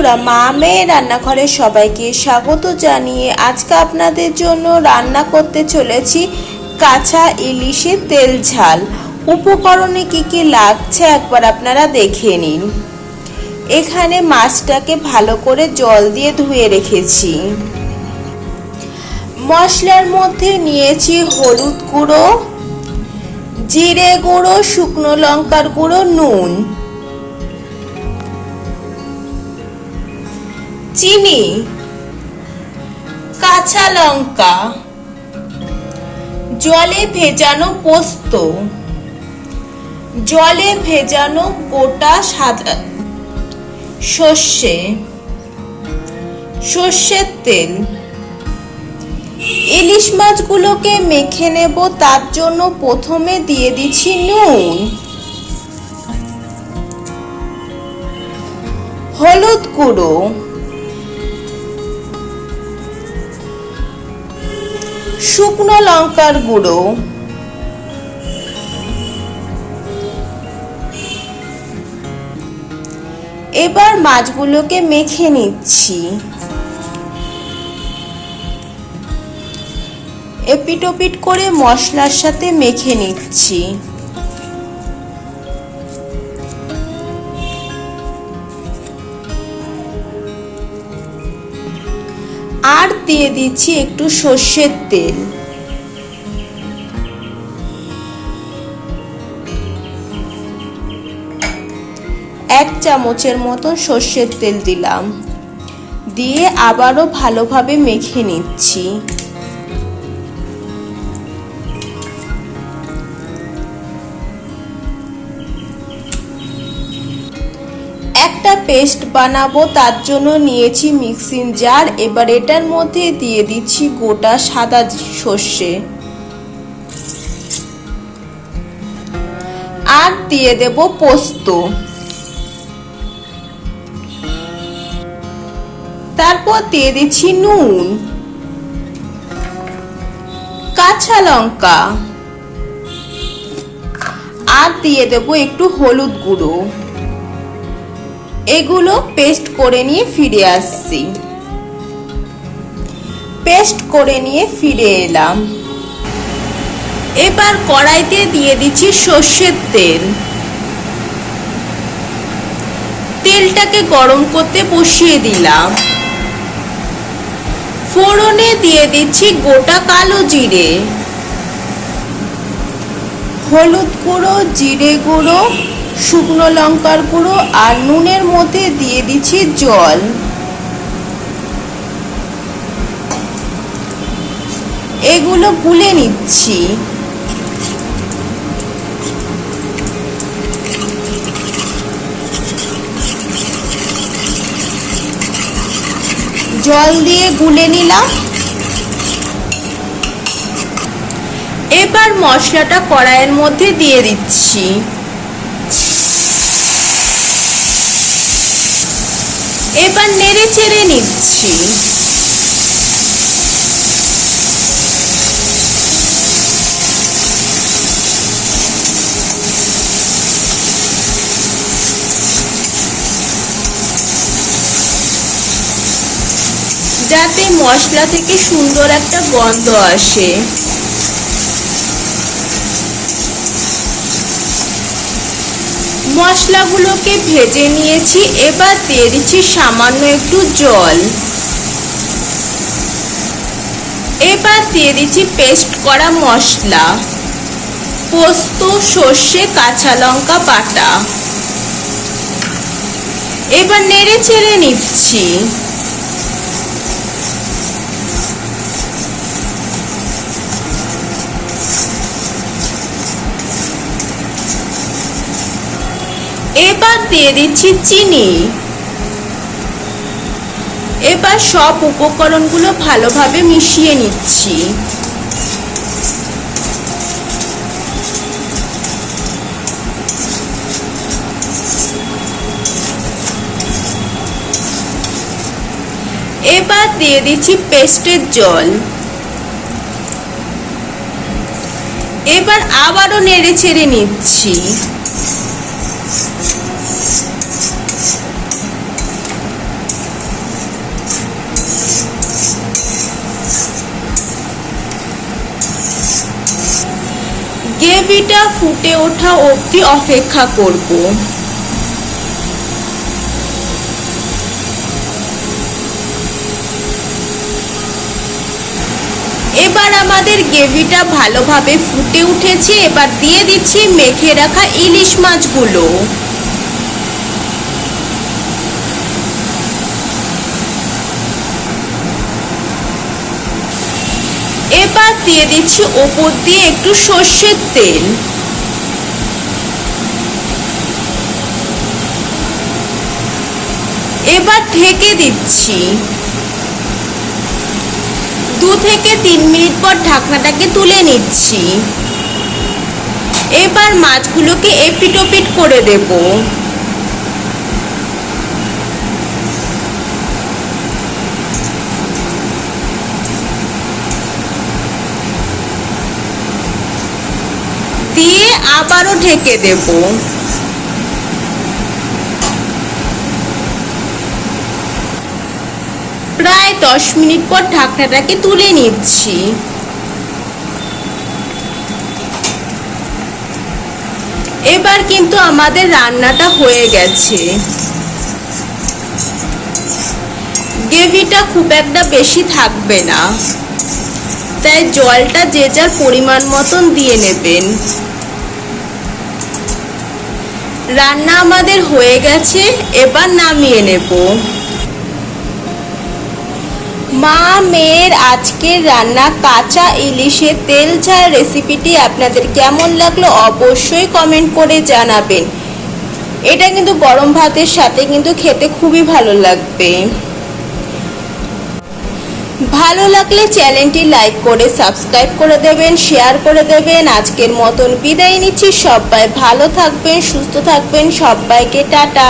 বন্ধুরা, মা মেয়ে রান্নাঘরে সবাইকে স্বাগত জানিয়ে আজকে আপনাদের জন্য রান্না করতে চলেছি কাঁচা ইলিশের তেল ঝাল। উপকরণে কি কি লাগছে একবার আপনারা দেখে নিন। এখানে মাছটাকে ভালো করে জল দিয়ে ধুয়ে রেখেছি। মশলার মধ্যে নিয়েছি হলুদ গুঁড়ো, জিরে গুঁড়ো, শুকনো লঙ্কার গুঁড়ো, নুন, চিনি, কাঁচা লঙ্কা, জলে ভেজানো পোস্ত, জলে ভেজানো গোটা সাদা সর্ষের তেল। ইলিশ মাছগুলোকে মেখে নেব, তার জন্য প্রথমে দিয়ে দিচ্ছি নুন, হলুদ গুঁড়ো, শুকনো লঙ্কার গুঁড়ো, এবার মাছগুলোকে মেখে নিচ্ছি। এপিট ওপিট করে মশলার সাথে মেখে নিচ্ছি। আর দিয়ে দিচ্ছি একটু সর্ষের তেল। এক চামচের মতো সর্ষের তেল দিলাম, দিয়ে আবারও ভালোভাবে মেখে নিচ্ছি। একটা পেস্ট বানাবো, তার জন্য নিয়েছি মিক্সিং জার। এবার এটার মধ্যে দিয়ে দিচ্ছি গোটা সাদা সর্ষে, আর দিয়ে দেব পোস্ত। তারপর দিয়ে দিচ্ছি নুন, কাঁচা লঙ্কা, আর দিয়ে দেব একটু হলুদ গুঁড়ো। এগুলো পেস্ট করে নিয়ে ফিরে আসছি। পেস্ট করে নিয়ে ফিরে এলাম। এবার কড়াইতে দিয়ে দিচ্ছি সর্ষের তেল। তেলটাকে গরম করতে বসিয়ে দিলাম। ফোড়নে দিয়ে দিচ্ছি গোটা কালো জিরে, হলুদ গুঁড়ো, জিরে গুঁড়ো, শুকনো লঙ্কার গুঁড়ো, আর নুনের মধ্যে দিয়ে দিচ্ছি জল। এগুলো গুলে নিচ্ছি। জল দিয়ে গুলে নিলাম। এবার মশলাটা কড়াইয়ের মধ্যে দিয়ে দিচ্ছি। এবার নেড়ে চেড়ে নিচ্ছি। যাতে মশলা থেকে সুন্দর একটা গন্ধ আসে। মশলাগুলোকে ভেজে নিয়েছি। এবার দিয়ে দিচ্ছি সামান্য একটু জল। এবার দিয়ে দিচ্ছি পেস্ট করা মশলা, পোস্ত, সর্ষে, কাঁচা লঙ্কা বাটা। এবার নেড়ে চেড়ে নিচ্ছি। এবার দিয়ে দিচ্ছি চিনি। এবার সব উপকরণগুলো ভালোভাবে মিশিয়ে নিচ্ছি। এবার দিয়ে দিচ্ছি পেস্টের জল। এবার আবারও নেড়ে চেড়ে নিচ্ছি। গ্রেভিটা ফুটে ওঠা অবধি অপেক্ষা করব। এবার আমাদের গ্রেভিটা ভালোভাবে ফুটে উঠেছে। এবার দিয়ে দিচ্ছি মেখে রাখা ইলিশ মাছগুলো। এবার দিয়ে দিচ্ছি ওপর দিয়ে একটু সর্ষের তেল। এবার ঢেকে দিচ্ছি। 2 থেকে 3 মিনিট পর ঢাকনাটাকে তুলে নিচ্ছি। এবার মাছগুলোকে এপিট ওপিট করে দেব। দিয়ে আবারও ঢেকে দেব। প্রায় 10 মিনিট পর ঢাকনাটাকে তুলে নিচ্ছি। এবার কিন্তু আমাদের রান্নাটা হয়ে গেছে। গ্রেভিটা খুব একটা বেশি থাকবে না, তাই জলটা যে যার পরিমাণ মতন দিয়ে নেবেন। রান্না আমাদের হয়ে গেছে, এবার নামিয়ে নেব। মা মেয়ের আজকের রান্না কাঁচা ইলিশের তেল ঝাল রেসিপিটি আপনাদের কেমন লাগলো অবশ্যই কমেন্ট করে জানাবেন। এটা কিন্তু গরম ভাতের সাথে কিন্তু খেতে খুবই ভালো লাগবে। ভালো লাগলে চ্যানেলটি লাইক করে সাবস্ক্রাইব করে দেবেন, শেয়ার করে দেবেন। আজকের মতন বিদায় নিচ্ছি। সবাই ভালো থাকবেন, সুস্থ থাকবেন। সবাইকে টাটা।